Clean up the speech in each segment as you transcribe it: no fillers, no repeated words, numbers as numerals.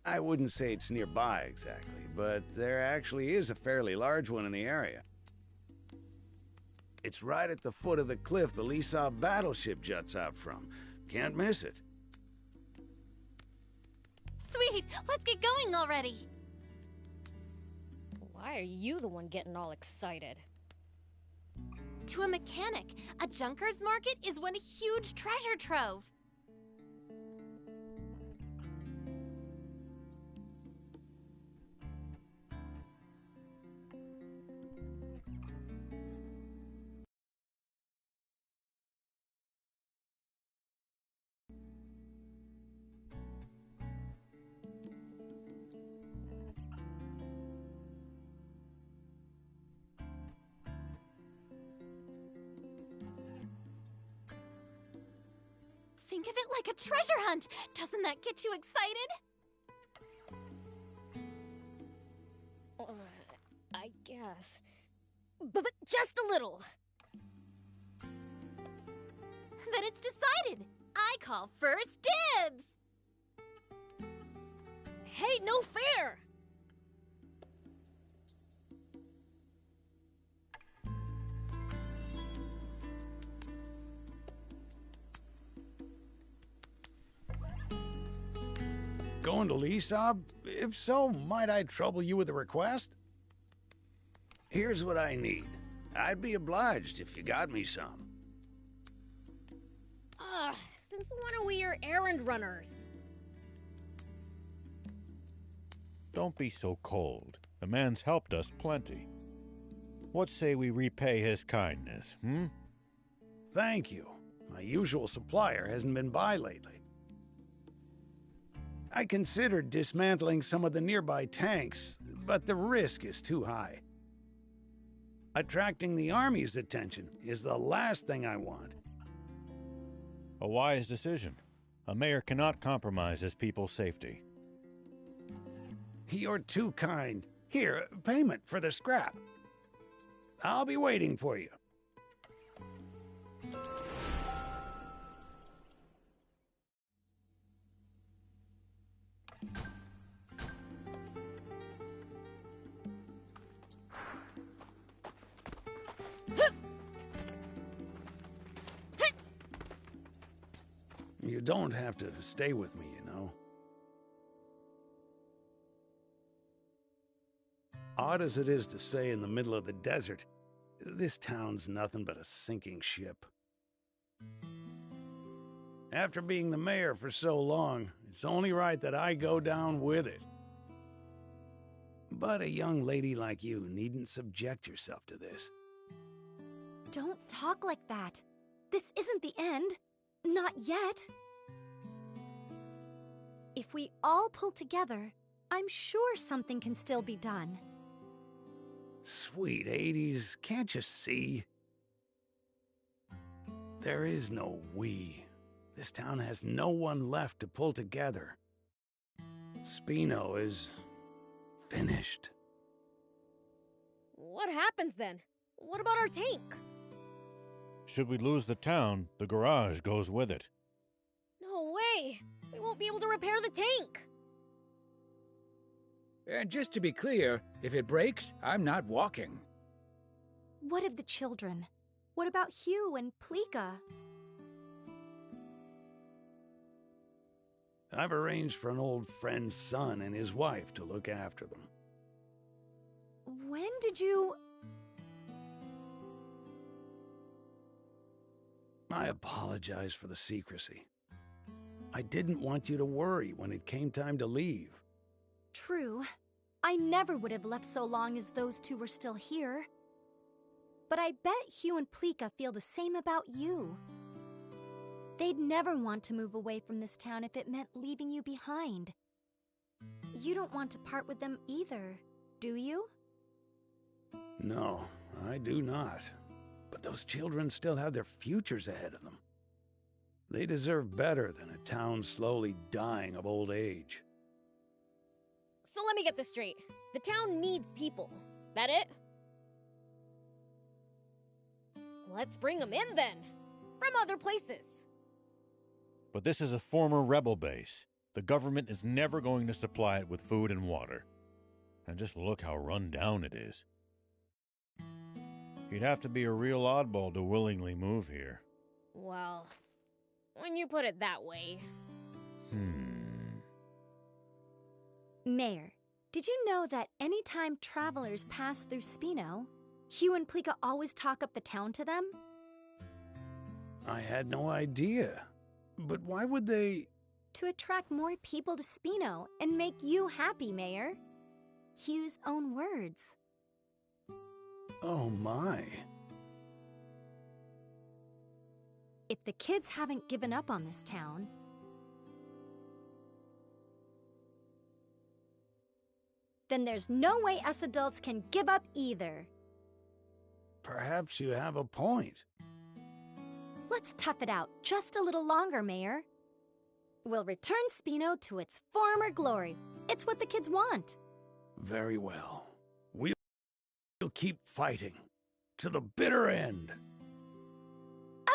I wouldn't say it's nearby exactly, but there actually is a fairly large one in the area. It's right at the foot of the cliff the Lisa battleship juts out from. Can't miss it. Sweet! Let's get going already! Why are you the one getting all excited? To a mechanic, a junker's market is one huge treasure trove. Think of it like a treasure hunt! Doesn't that get you excited? I guess. But just a little. Then it's decided! I call first dibs! Hey, no fair! Going to Lisa? If so, might I trouble you with a request? Here's what I need. I'd be obliged if you got me some. Since when are we your errand runners? Don't be so cold. The man's helped us plenty. What say we repay his kindness, Thank you. My usual supplier hasn't been by lately. I considered dismantling some of the nearby tanks, but the risk is too high. Attracting the Army's attention is the last thing I want. A wise decision. A mayor cannot compromise his people's safety. You're too kind. Here, payment for the scrap. I'll be waiting for you. You don't have to stay with me, you know. Odd as it is to say in the middle of the desert, this town's nothing but a sinking ship. After being the mayor for so long, it's only right that I go down with it. But a young lady like you needn't subject yourself to this. Don't talk like that. This isn't the end. Not yet. If we all pull together, I'm sure something can still be done. Sweet 80s, can't you see? There is no we. This town has no one left to pull together. Spino is finished. What happens then? What about our tank? Should we lose the town, the garage goes with it. No way! We won't be able to repair the tank! And just to be clear, if it breaks, I'm not walking. What of the children? What about Hugh and Plika? I've arranged for an old friend's son and his wife to look after them. When did you... I apologize for the secrecy. I didn't want you to worry when it came time to leave. True. I never would have left so long as those two were still here. But I bet Hugh and Plika feel the same about you. They'd never want to move away from this town if it meant leaving you behind. You don't want to part with them either, do you? No, I do not. But those children still have their futures ahead of them. They deserve better than a town slowly dying of old age. So let me get this straight. The town needs people. That it? Let's bring them in then. From other places. But this is a former rebel base. The government is never going to supply it with food and water. And just look how run down it is. You'd have to be a real oddball to willingly move here. Well, when you put it that way. Mayor, did you know that anytime travelers pass through Spino, Hugh and Plika always talk up the town to them? I had no idea. But why would they... To attract more people to Spino and make you happy, Mayor. Hugh's own words. Oh my. If the kids haven't given up on this town, then there's no way us adults can give up either. Perhaps you have a point. Let's tough it out just a little longer, Mayor. We'll return Spino to its former glory. It's what the kids want. Very well. We'll keep fighting. To the bitter end.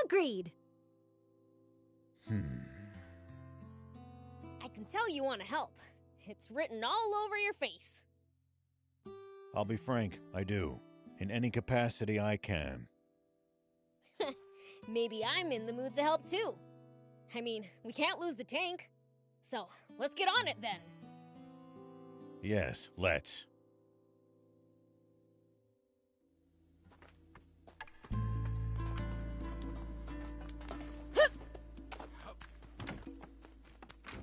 Agreed. I can tell you want to help. It's written all over your face. I'll be frank, I do. In any capacity I can. Maybe I'm in the mood to help too. I mean, we can't lose the tank. So, let's get on it then. Yes, let's.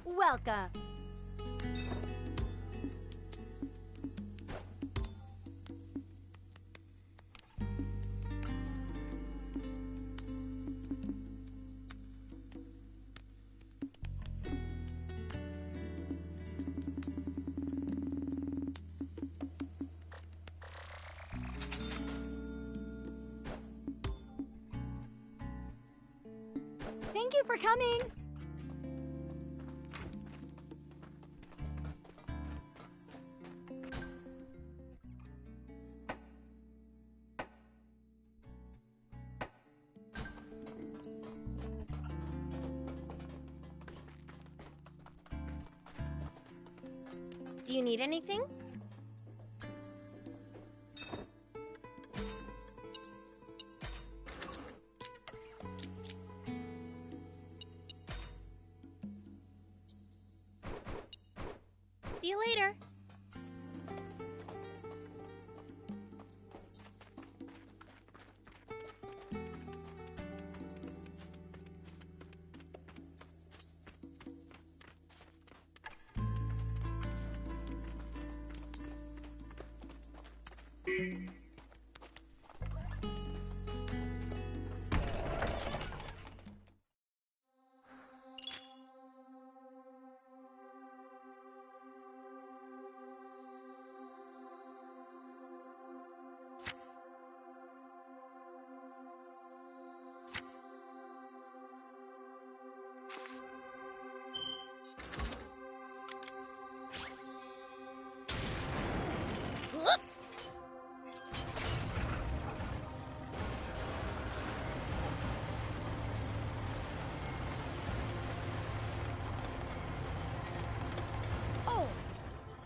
Welcome. Thank you for coming. Do you need anything? See you later.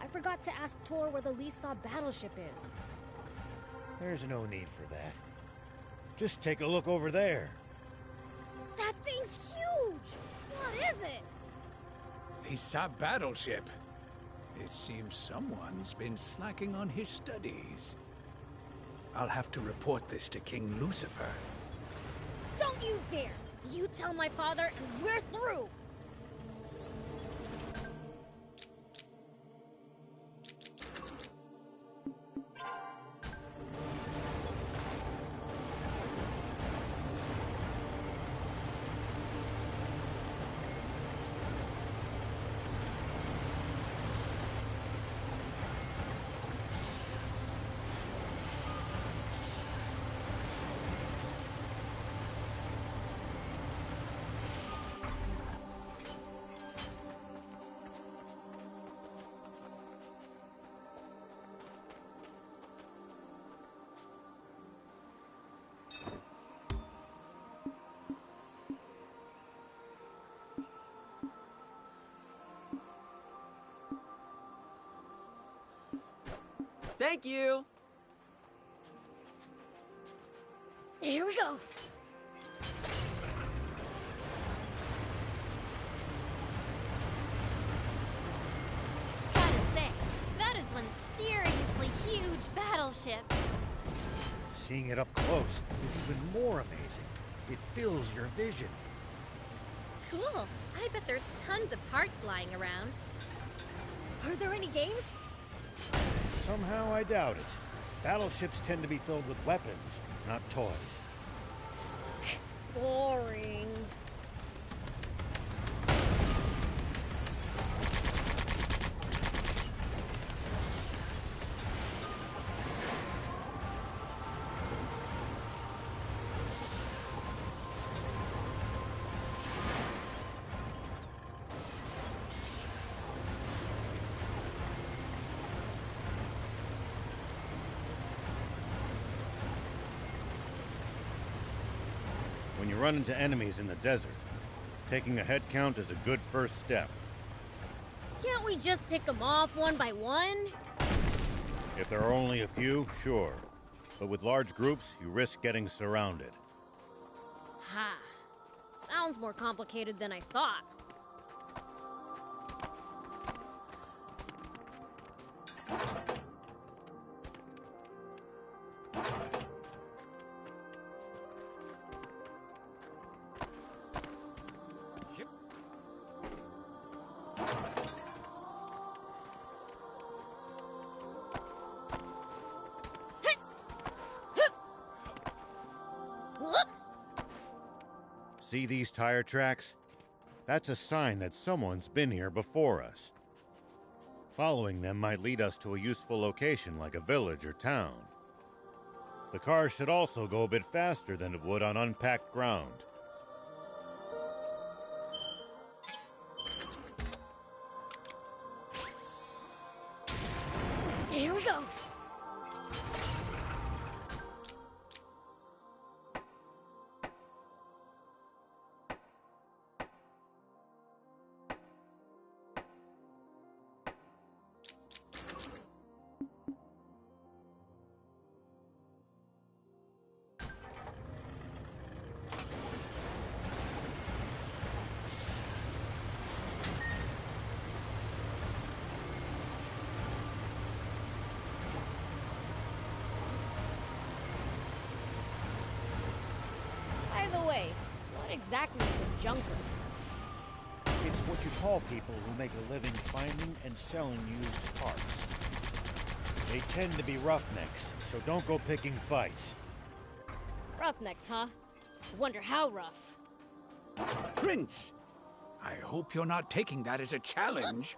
I forgot to ask Tor where the Lisa battleship is. There's no need for that. Just take a look over there. That thing's huge! What is it? Lisa battleship. It seems someone's been slacking on his studies. I'll have to report this to King Lucifer. Don't you dare! You tell my father and we're through! Thank you! Here we go. Gotta say, that is one seriously huge battleship. Seeing it up close is even more amazing. It fills your vision. Cool. I bet there's tons of parts lying around. Are there any games? Somehow I doubt it. Battleships tend to be filled with weapons, not toys. Boring. When you run into enemies in the desert, taking a head count is a good first step. Can't we just pick them off one by one? If there are only a few, sure. But with large groups, you risk getting surrounded. Ha. Sounds more complicated than I thought. See these tire tracks? That's a sign that someone's been here before us. Following them might lead us to a useful location like a village or town. The cars should also go a bit faster than it would on unpacked ground. Here we go. By the way, what exactly is a junker? It's what you call people who make a living finding and selling used parts. They tend to be roughnecks, so don't go picking fights. Roughnecks, huh? Wonder how rough. Prince! I hope you're not taking that as a challenge.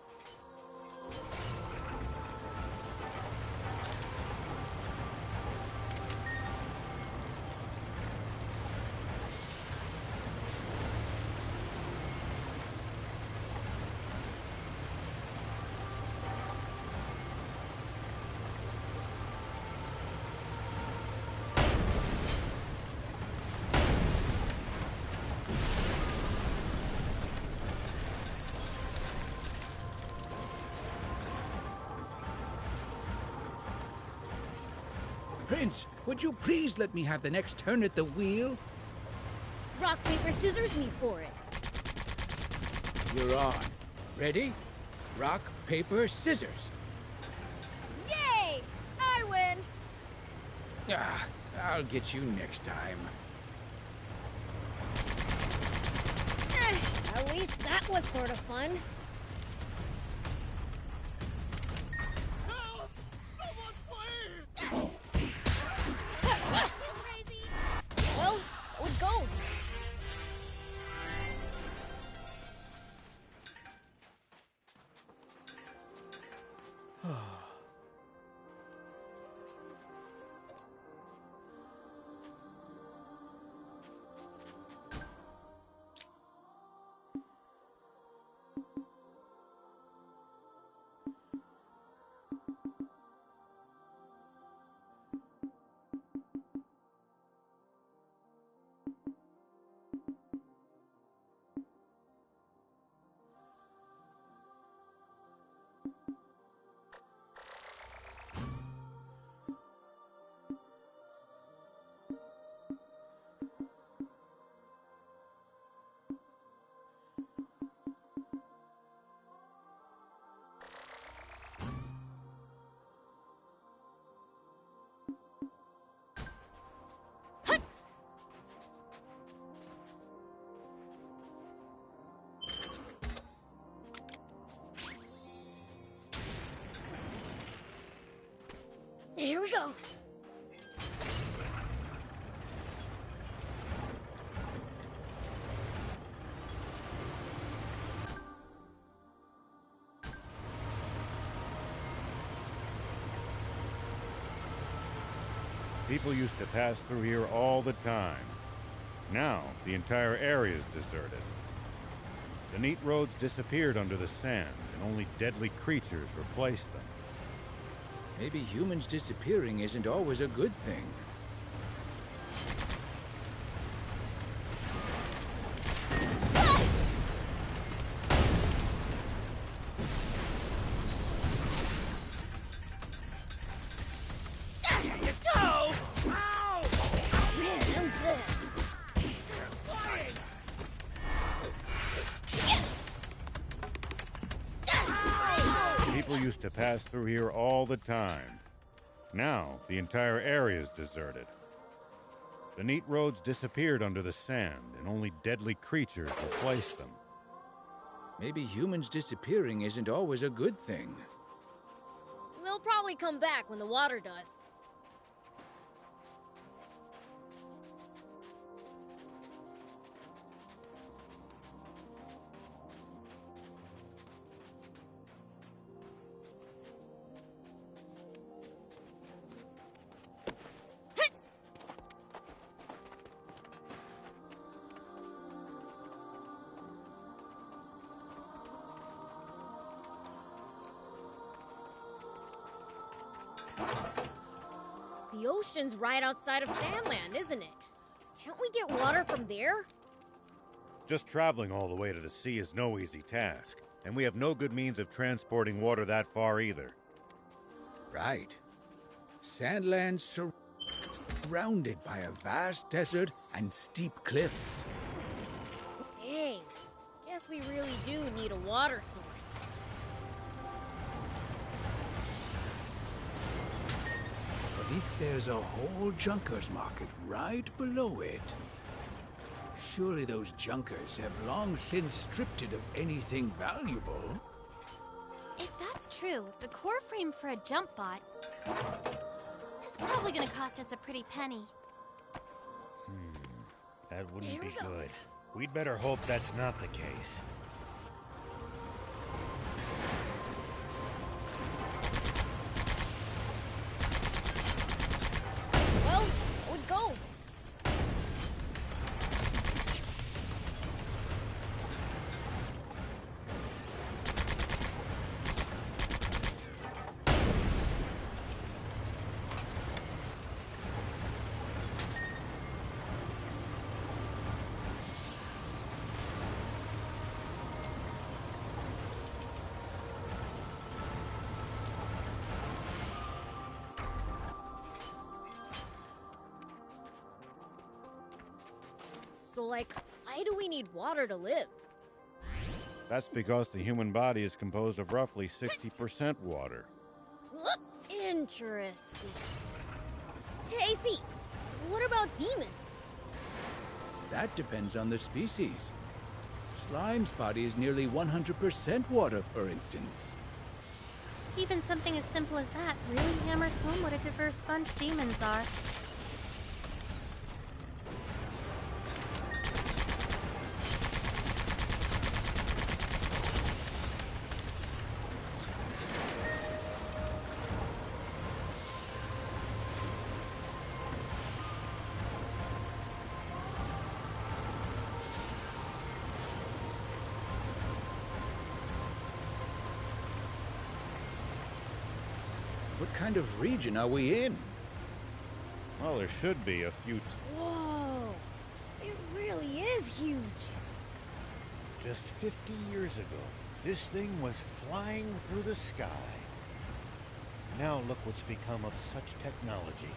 Prince, would you please let me have the next turn at the wheel? Rock, paper, scissors me for it. You're on. Ready? Rock, paper, scissors. Yay! I win! Ah, I'll get you next time. At least that was sort of fun. Well, so it goes. go! People used to pass through here all the time. Now, the entire area is deserted. The neat roads disappeared under the sand, and only deadly creatures replaced them. Maybe humans disappearing isn't always a good thing. People used to pass through here all the time. Now, the entire area is deserted. The neat roads disappeared under the sand, and only deadly creatures replaced them. Maybe humans disappearing isn't always a good thing. They'll probably come back when the water does. The ocean's right outside of Sandland, isn't it? Can't we get water from there? Just traveling all the way to the sea is no easy task, and we have no good means of transporting water that far either. Right. Sandland surrounded by a vast desert and steep cliffs. Dang. Guess we really do need a water source. But if there's a whole junkers market right below it, surely those junkers have long since stripped it of anything valuable. If that's true, the core frame for a jump bot is probably gonna cost us a pretty penny. That wouldn't There be we go. good. We'd better hope that's not the case. Well, so it goes. So, like, why do we need water to live? That's because the human body is composed of roughly 60% water. Interesting. Hey, see, what about demons? That depends on the species. Slime's body is nearly 100% water, for instance. Even something as simple as that really hammers home what a diverse bunch demons are. What kind of region are we in? Well, there should be a few... Whoa, it really is huge. Just 50 years ago, this thing was flying through the sky. Now look what's become of such technology.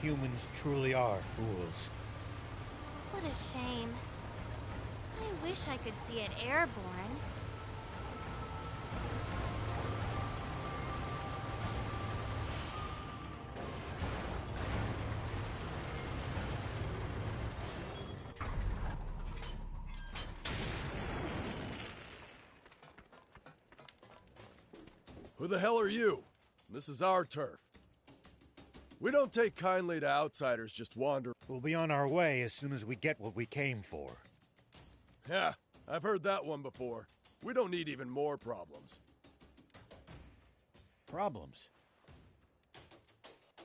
Humans truly are fools. What a shame. I wish I could see it airborne. Who the hell are you? This is our turf. We don't take kindly to outsiders just wandering. We'll be on our way as soon as we get what we came for. Yeah, I've heard that one before. We don't need even more problems. Problems?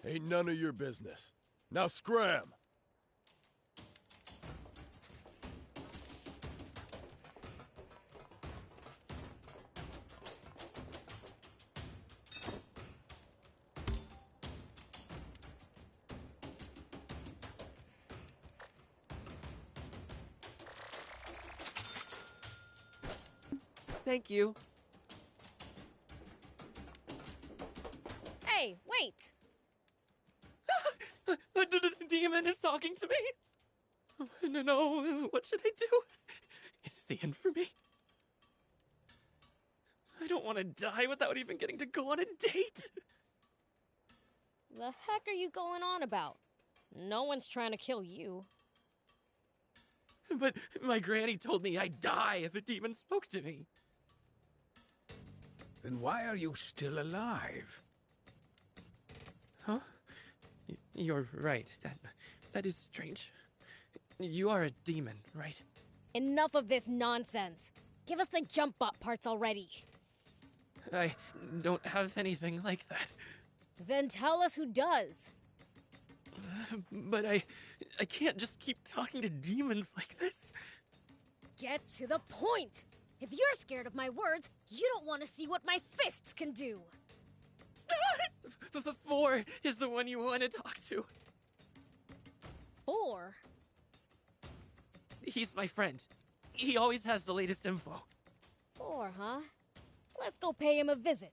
Ain't none of your business. Now scram! Thank you. Hey, wait! The demon is talking to me. No, what should I do? Is this the end for me? I don't want to die without even getting to go on a date. The heck are you going on about? No one's trying to kill you. But my granny told me I'd die if a demon spoke to me. Then why are you still alive? Huh? You're right. That is strange. You are a demon, right? Enough of this nonsense. Give us the jump bot parts already. I don't have anything like that. Then tell us who does. But I can't just keep talking to demons like this. Get to the point! If you're scared of my words, you don't want to see what my fists can do. The 4 is the one you want to talk to. 4? He's my friend. He always has the latest info. 4, huh? Let's go pay him a visit.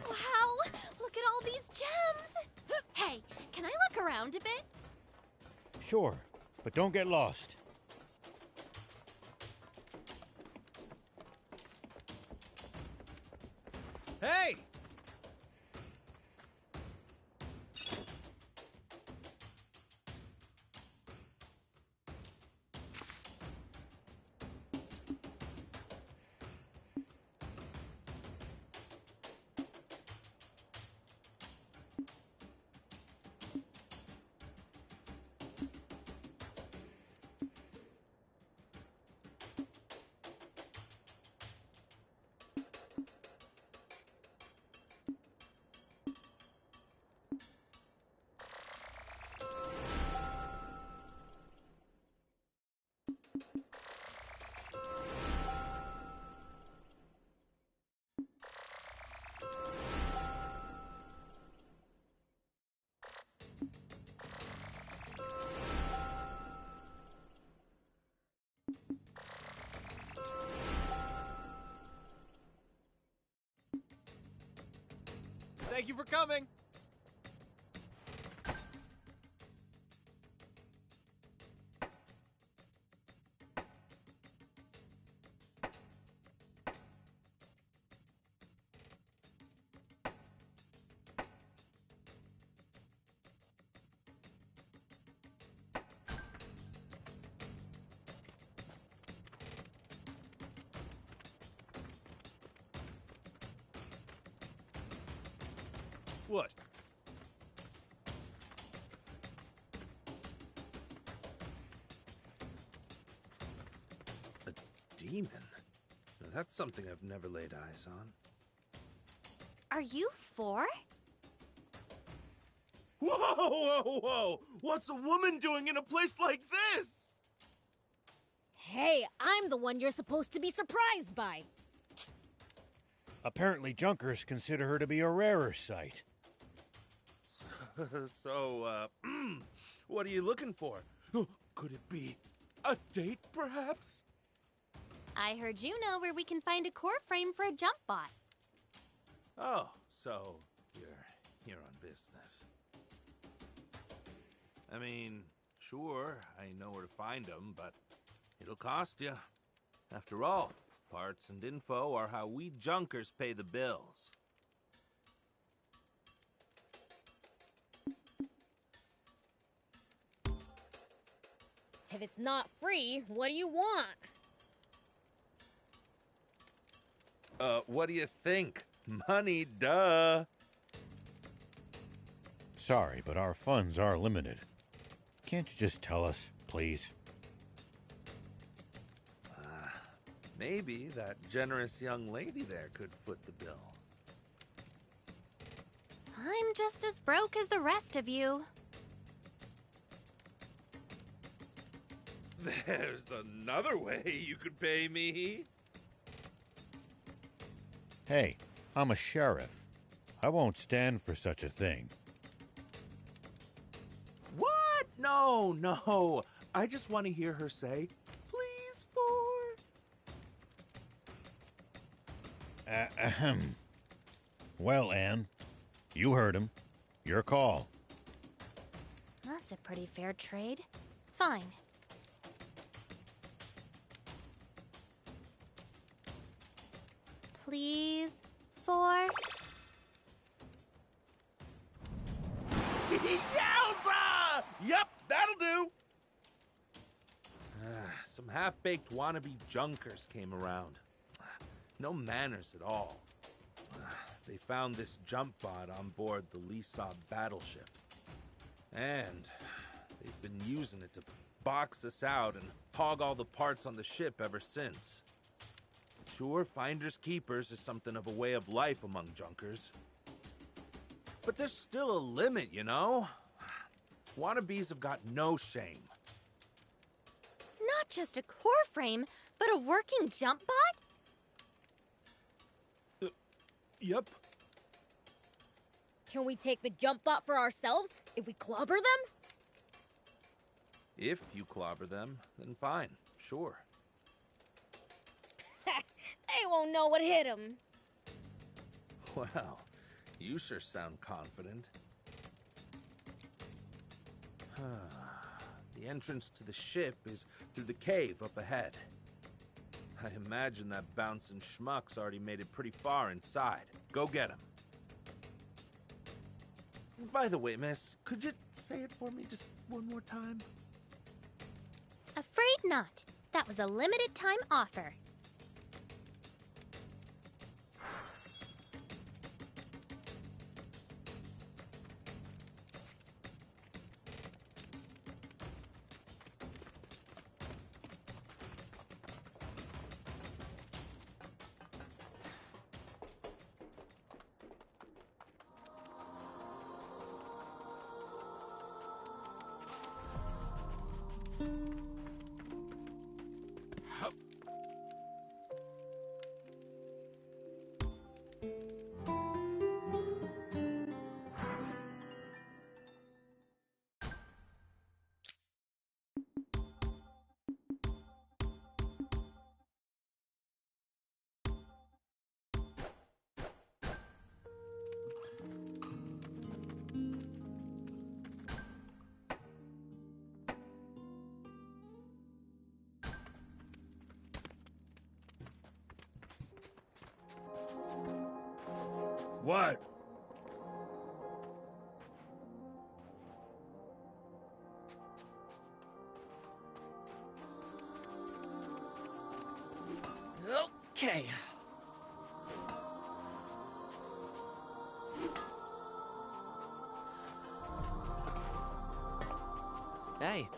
Wow! Look at all these gems! Hey, can I look around a bit? Sure, but don't get lost. Hey! Thank you for coming. What? A demon? Now, that's something I've never laid eyes on. Are you 4? Whoa, whoa, whoa! What's a woman doing in a place like this? Hey, I'm the one you're supposed to be surprised by. Apparently, Junkers consider her to be a rarer sight. So, what are you looking for? Could it be a date, perhaps? I heard you know where we can find a core frame for a jump bot. Oh, so you're here on business. I mean, sure, I know where to find them, but it'll cost you. After all, parts and info are how we Junkers pay the bills. If it's not free, what do you want? What do you think? Money, duh. Sorry, but our funds are limited. Can't you just tell us, please? Maybe that generous young lady there could foot the bill. I'm just as broke as the rest of you. There's another way you could pay me. Hey, I'm a sheriff. I won't stand for such a thing. What? No. I just want to hear her say, please, for... Ahem. Well, Anne, you heard him. Your call. That's a pretty fair trade. Fine. Please, for... Yowza! Yep, that'll do. Some half-baked wannabe junkers came around. No manners at all. They found this jump bot on board the Lisab battleship. And they've been using it to box us out and hog all the parts on the ship ever since. Sure, finders keepers is something of a way of life among junkers. But there's still a limit, you know? Wannabes have got no shame. Not just a core frame, but a working jump bot? Yep. Can we take the jump bot for ourselves if we clobber them? If you clobber them, then fine, sure. They won't know what hit them. Well, you sure sound confident. The entrance to the ship is through the cave up ahead. I imagine that bouncing schmuck's already made it pretty far inside. Go get him. By the way, miss, could you say it for me just one more time? Afraid not. That was a limited time offer. What? Okay. Hey.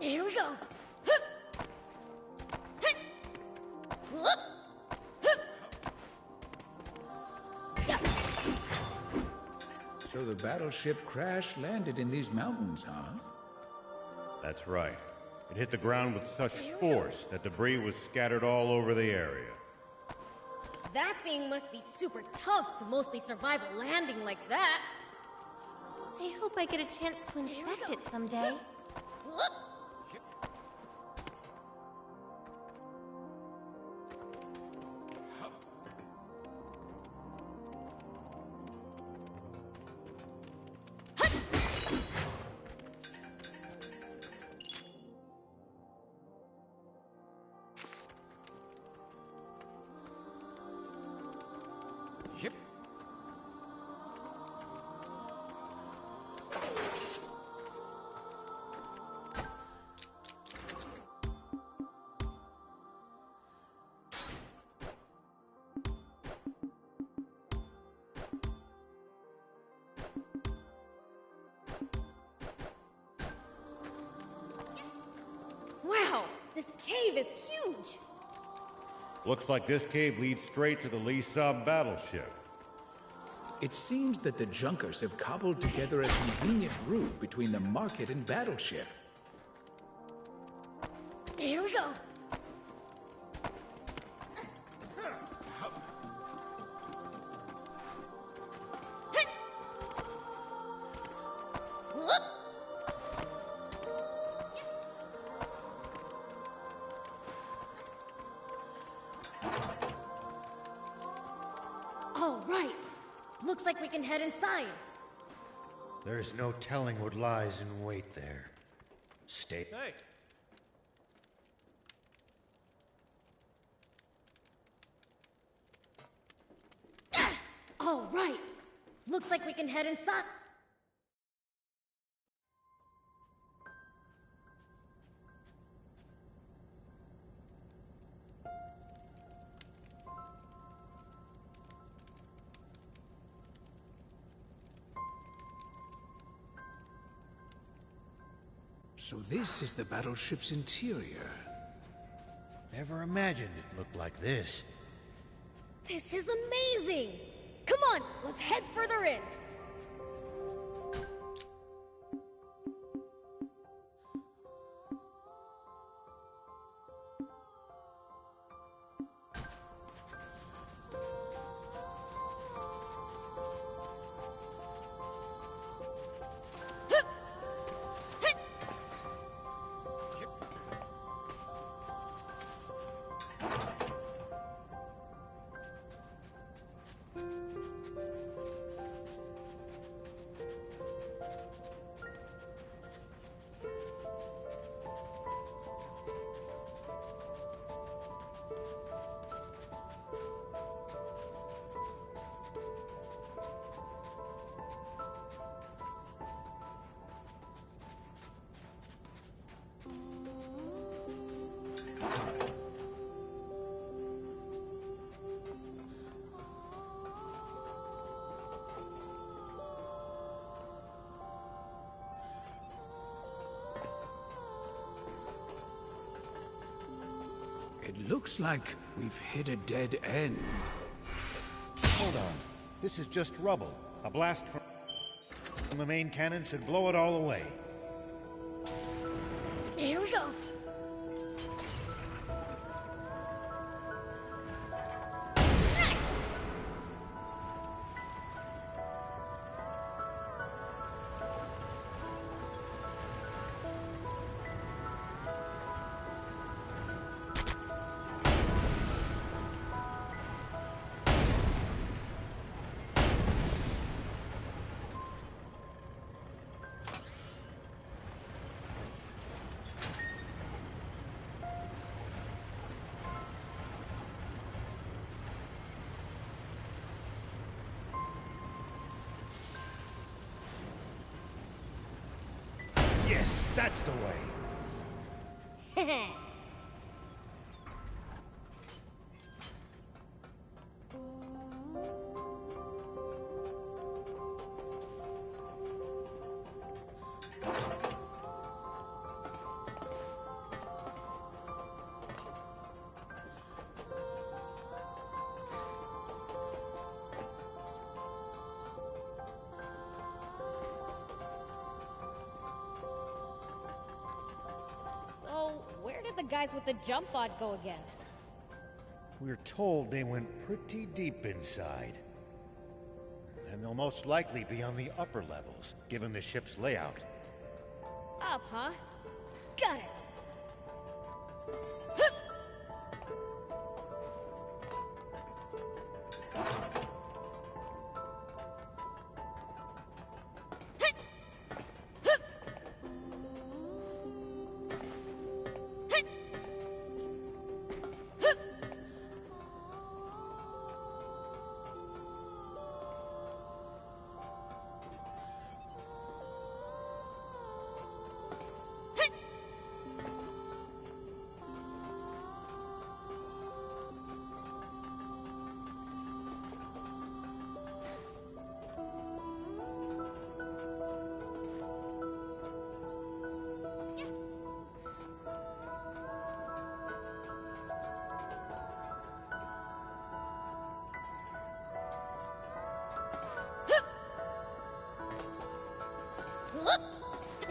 Here we go. Yeah. So the battleship crash-landed in these mountains, huh? That's right. It hit the ground with such force that debris was scattered all over the area. That thing must be super tough to mostly survive a landing like that. I hope I get a chance to inspect it someday. Yep. Wow, this cave is huge! Looks like this cave leads straight to the Lee Sub battleship. It seems that the Junkers have cobbled together a convenient route between the market and battleship. Here we go! All right. Looks like we can head inside. There's no telling what lies in wait there. Stay. Hey. All right. Looks like we can head inside. So this is the battleship's interior. Never imagined it looked like this. This is amazing! Come on, let's head further in. It looks like we've hit a dead end. Hold on. This is just rubble. A blast from the main cannon should blow it all away. Here we go. Yes, that's the way. So, where did the guys with the jump bot go again? We're told they went pretty deep inside. And they'll most likely be on the upper levels, given the ship's layout. Up, huh? Got it.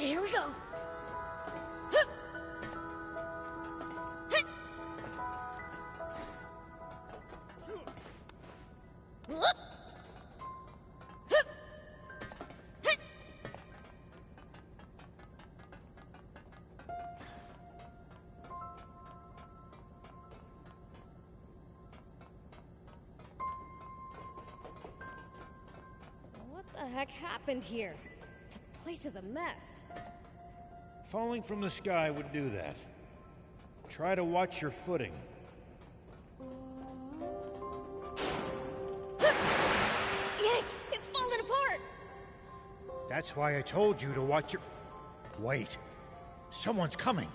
Here we go. What the heck happened here? The place is a mess. Falling from the sky would do that. Try to watch your footing. Yikes! It's falling apart! That's why I told you to watch your... Wait. Someone's coming.